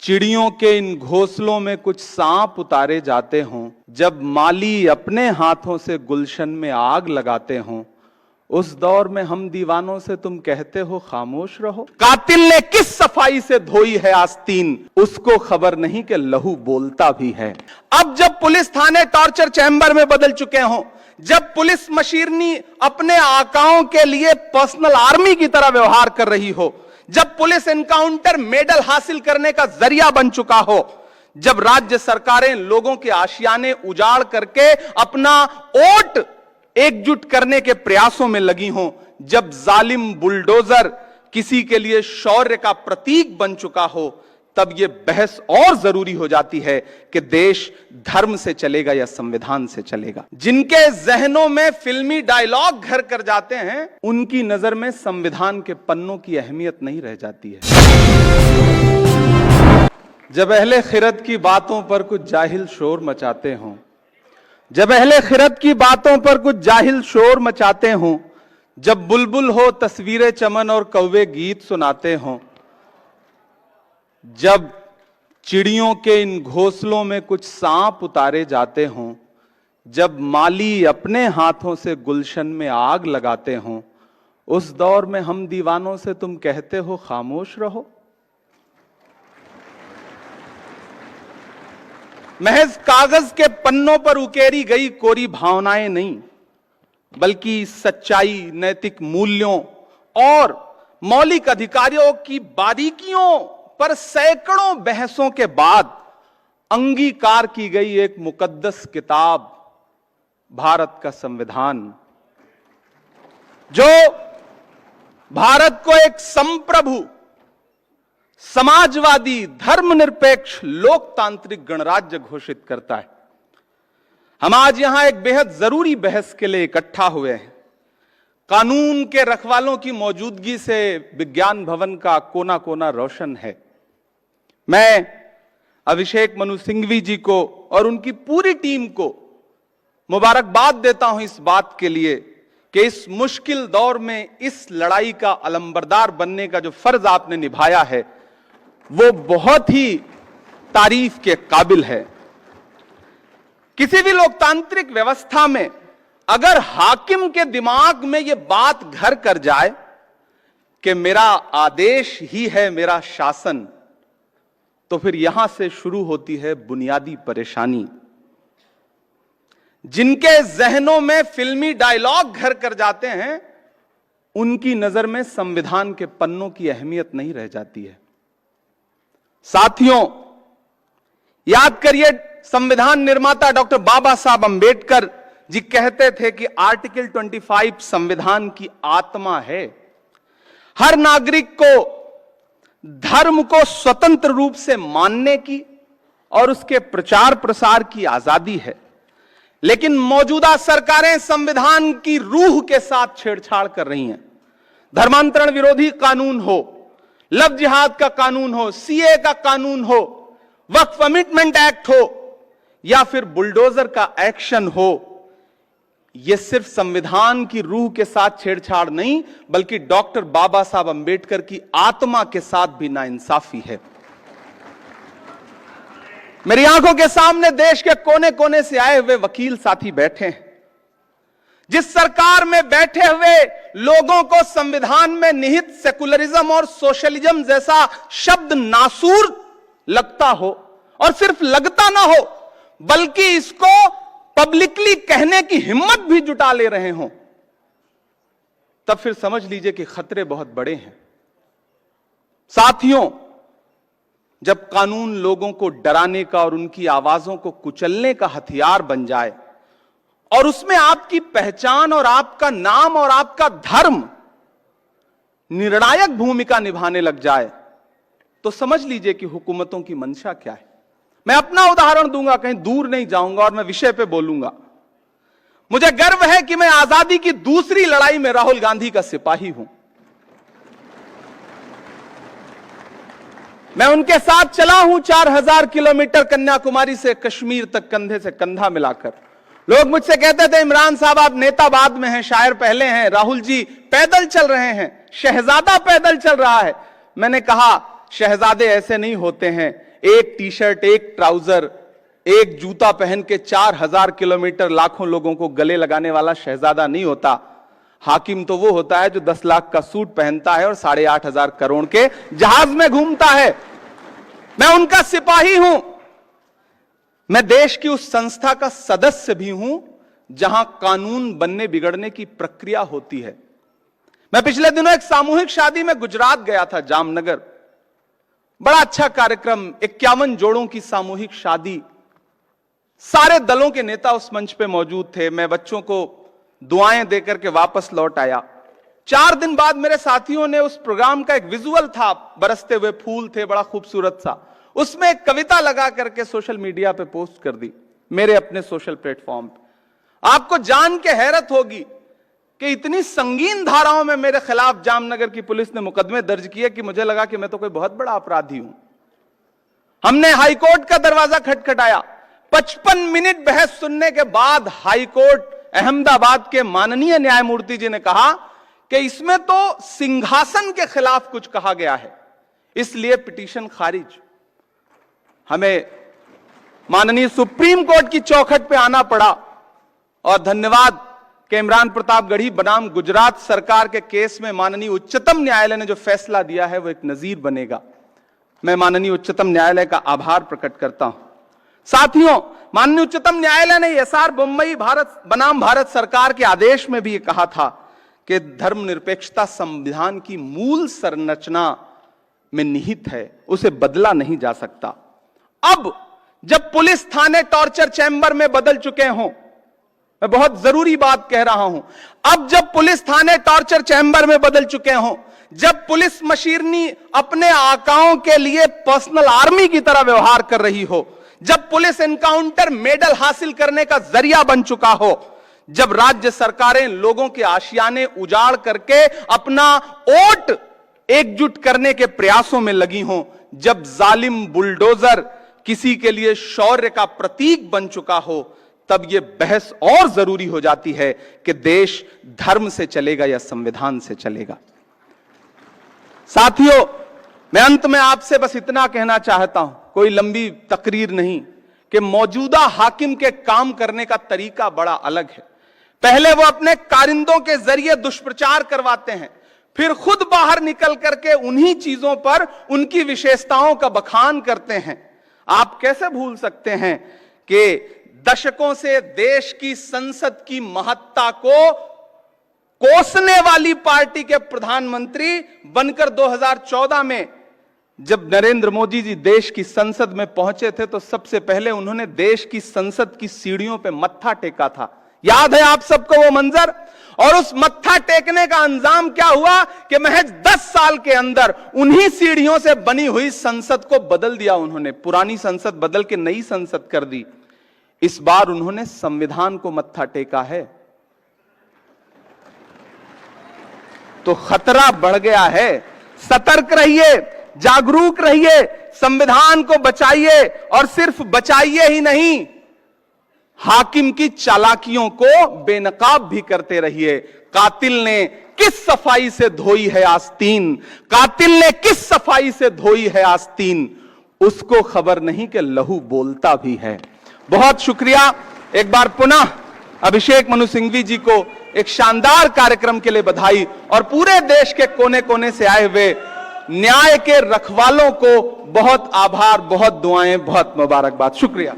चिड़ियों के इन घोंसलों में कुछ सांप उतारे जाते हों, जब माली अपने हाथों से गुलशन में आग लगाते हों, उस दौर में हम दीवानों से तुम कहते हो खामोश रहो। कातिल ने किस सफाई से धोई है आस्तीन, उसको खबर नहीं कि लहू बोलता भी है। अब जब पुलिस थाने टॉर्चर चैम्बर में बदल चुके हों, जब पुलिस मशीनरी अपने आकाओं के लिए पर्सनल आर्मी की तरह व्यवहार कर रही हो, जब पुलिस एनकाउंटर मेडल हासिल करने का जरिया बन चुका हो, जब राज्य सरकारें लोगों के आशियाने उजाड़ करके अपना वोट एकजुट करने के प्रयासों में लगी हों, जब जालिम बुलडोजर किसी के लिए शौर्य का प्रतीक बन चुका हो, तब यह बहस और जरूरी हो जाती है कि देश धर्म से चलेगा या संविधान से चलेगा। जिनके जहनों में फिल्मी डायलॉग घर कर जाते हैं, उनकी नजर में संविधान के पन्नों की अहमियत नहीं रह जाती है। जब अहले खिरत की बातों पर कुछ जाहिल शोर मचाते हों, जब अहले खिरत की बातों पर कुछ जाहिल शोर मचाते हों, जब बुलबुल हो तस्वीरें चमन और कौवे गीत सुनाते हों, जब चिड़ियों के इन घोंसलों में कुछ सांप उतारे जाते हों, जब माली अपने हाथों से गुलशन में आग लगाते हों, उस दौर में हम दीवानों से तुम कहते हो खामोश रहो। महज कागज के पन्नों पर उकेरी गई कोरी भावनाएं नहीं, बल्कि सच्चाई, नैतिक मूल्यों और मौलिक अधिकारों की बारीकियों पर सैकड़ों बहसों के बाद अंगीकार की गई एक मुकद्दस किताब, भारत का संविधान, जो भारत को एक संप्रभु, समाजवादी, धर्मनिरपेक्ष, लोकतांत्रिक गणराज्य घोषित करता है। हम आज यहां एक बेहद जरूरी बहस के लिए इकट्ठा हुए हैं। कानून के रखवालों की मौजूदगी से विज्ञान भवन का कोना कोना रोशन है। मैं अभिषेक मनु सिंघवी जी को और उनकी पूरी टीम को मुबारकबाद देता हूं इस बात के लिए कि इस मुश्किल दौर में इस लड़ाई का अलंबरदार बनने का जो फर्ज आपने निभाया है, वो बहुत ही तारीफ के काबिल है। किसी भी लोकतांत्रिक व्यवस्था में अगर हाकिम के दिमाग में यह बात घर कर जाए कि मेरा आदेश ही है मेरा शासन, तो फिर यहां से शुरू होती है बुनियादी परेशानी। जिनके जहनों में फिल्मी डायलॉग घर कर जाते हैं, उनकी नजर में संविधान के पन्नों की अहमियत नहीं रह जाती है। साथियों, याद करिए, संविधान निर्माता डॉक्टर बाबा साहब अंबेडकर जी कहते थे कि आर्टिकल 25 संविधान की आत्मा है। हर नागरिक को धर्म को स्वतंत्र रूप से मानने की और उसके प्रचार प्रसार की आजादी है, लेकिन मौजूदा सरकारें संविधान की रूह के साथ छेड़छाड़ कर रही हैं। धर्मांतरण विरोधी कानून हो, लव जिहाद का कानून हो, सीए का कानून हो, वक्फ अमेंडमेंट एक्ट हो या फिर बुलडोजर का एक्शन हो, यह सिर्फ संविधान की रूह के साथ छेड़छाड़ नहीं, बल्कि डॉक्टर बाबा साहब अंबेडकर की आत्मा के साथ भी नाइंसाफी है। मेरी आंखों के सामने देश के कोने कोने से आए हुए वकील साथी बैठे हैं। जिस सरकार में बैठे हुए लोगों को संविधान में निहित सेकुलरिज्म और सोशलिज्म जैसा शब्द नासूर लगता हो, और सिर्फ लगता ना हो बल्कि इसको पब्लिकली कहने की हिम्मत भी जुटा ले रहे हों, तब फिर समझ लीजिए कि खतरे बहुत बड़े हैं। साथियों, जब कानून लोगों को डराने का और उनकी आवाजों को कुचलने का हथियार बन जाए और उसमें आपकी पहचान और आपका नाम और आपका धर्म निर्णायक भूमिका निभाने लग जाए, तो समझ लीजिए कि हुकूमतों की मंशा क्या है। मैं अपना उदाहरण दूंगा, कहीं दूर नहीं जाऊंगा और मैं विषय पे बोलूंगा। मुझे गर्व है कि मैं आजादी की दूसरी लड़ाई में राहुल गांधी का सिपाही हूं। मैं उनके साथ चला हूं 4000 किलोमीटर कन्याकुमारी से कश्मीर तक, कंधे से कंधा मिलाकर। लोग मुझसे कहते थे, इमरान साहब आप नेता बाद में हैं, शायर पहले हैं, राहुल जी पैदल चल रहे हैं, शहजादा पैदल चल रहा है। मैंने कहा, शहजादे ऐसे नहीं होते हैं, एक टी शर्ट, एक ट्राउजर, एक जूता पहन के 4000 किलोमीटर लाखों लोगों को गले लगाने वाला शहजादा नहीं होता। हाकिम तो वो होता है जो 10 लाख का सूट पहनता है और 8,500 करोड़ के जहाज में घूमता है। मैं उनका सिपाही हूं। मैं देश की उस संस्था का सदस्य भी हूं जहां कानून बनने बिगड़ने की प्रक्रिया होती है। मैं पिछले दिनों एक सामूहिक शादी में गुजरात गया था, जामनगर। बड़ा अच्छा कार्यक्रम, 51 जोड़ों की सामूहिक शादी। सारे दलों के नेता उस मंच पे मौजूद थे। मैं बच्चों को दुआएं देकर के वापस लौट आया। 4 दिन बाद मेरे साथियों ने उस प्रोग्राम का एक विजुअल था, बरसते हुए फूल थे, बड़ा खूबसूरत सा। उसमें एक कविता लगा करके सोशल मीडिया पे पोस्ट कर दी, मेरे अपने सोशल प्लेटफॉर्म पे। आपको जान के हैरत होगी कि इतनी संगीन धाराओं में मेरे खिलाफ जामनगर की पुलिस ने मुकदमे दर्ज किए कि मुझे लगा कि मैं तो कोई बहुत बड़ा अपराधी हूं। हमने हाईकोर्ट का दरवाजा खटखटाया। 55 मिनट बहस सुनने के बाद हाईकोर्ट अहमदाबाद के माननीय न्यायमूर्ति जी ने कहा कि इसमें तो सिंहासन के खिलाफ कुछ कहा गया है, इसलिए पिटीशन खारिज। हमें माननीय सुप्रीम कोर्ट की चौखट पे आना पड़ा और धन्यवाद कि इमरान प्रताप गढ़ी बनाम गुजरात सरकार के केस में माननीय उच्चतम न्यायालय ने जो फैसला दिया है वो एक नजीर बनेगा। मैं माननीय उच्चतम न्यायालय का आभार प्रकट करता हूं। साथियों, माननीय उच्चतम न्यायालय ने एसआर बोम्मई भारत बनाम भारत सरकार के आदेश में भी ये कहा था कि धर्मनिरपेक्षता संविधान की मूल संरचना में निहित है, उसे बदला नहीं जा सकता। अब जब पुलिस थाने टॉर्चर चैंबर में बदल चुके हों, मैं बहुत जरूरी बात कह रहा हूं, अब जब पुलिस थाने टॉर्चर चैंबर में बदल चुके हों, जब पुलिस मशीनरी अपने आकाओं के लिए पर्सनल आर्मी की तरह व्यवहार कर रही हो, जब पुलिस एनकाउंटर मेडल हासिल करने का जरिया बन चुका हो, जब राज्य सरकारें लोगों के आशियाने उजाड़ करके अपना वोट एकजुट करने के प्रयासों में लगी हों, जब जालिम बुलडोजर किसी के लिए शौर्य का प्रतीक बन चुका हो, तब यह बहस और जरूरी हो जाती है कि देश धर्म से चलेगा या संविधान से चलेगा। साथियों, मैं अंत में आपसे बस इतना कहना चाहता हूं, कोई लंबी तकरीर नहीं, कि मौजूदा हाकिम के काम करने का तरीका बड़ा अलग है। पहले वो अपने कारिंदों के जरिए दुष्प्रचार करवाते हैं, फिर खुद बाहर निकल करके उन्हीं चीजों पर उनकी विशेषताओं का बखान करते हैं। आप कैसे भूल सकते हैं कि दशकों से देश की संसद की महत्ता को कोसने वाली पार्टी के प्रधानमंत्री बनकर 2014 में जब नरेंद्र मोदी जी देश की संसद में पहुंचे थे तो सबसे पहले उन्होंने देश की संसद की सीढ़ियों पे मत्था टेका था। याद है आप सबको वो मंजर? और उस मत्था टेकने का अंजाम क्या हुआ कि महज 10 साल के अंदर उन्हीं सीढ़ियों से बनी हुई संसद को बदल दिया उन्होंने। पुरानी संसद बदल के नई संसद कर दी। इस बार उन्होंने संविधान को मत्था टेका है, तो खतरा बढ़ गया है। सतर्क रहिए, जागरूक रहिए, संविधान को बचाइए, और सिर्फ बचाइए ही नहीं, हाकिम की चालाकियों को बेनकाब भी करते रहिए। कातिल ने किस सफाई से धोई है आस्तीन, कातिल ने किस सफाई से धोई है आस्तीन, उसको खबर नहीं कि लहू बोलता भी है। बहुत शुक्रिया। एक बार पुनः अभिषेक मनु सिंघवी जी को एक शानदार कार्यक्रम के लिए बधाई, और पूरे देश के कोने कोने से आए हुए न्याय के रखवालों को बहुत आभार, बहुत दुआएं, बहुत मुबारकबाद। शुक्रिया।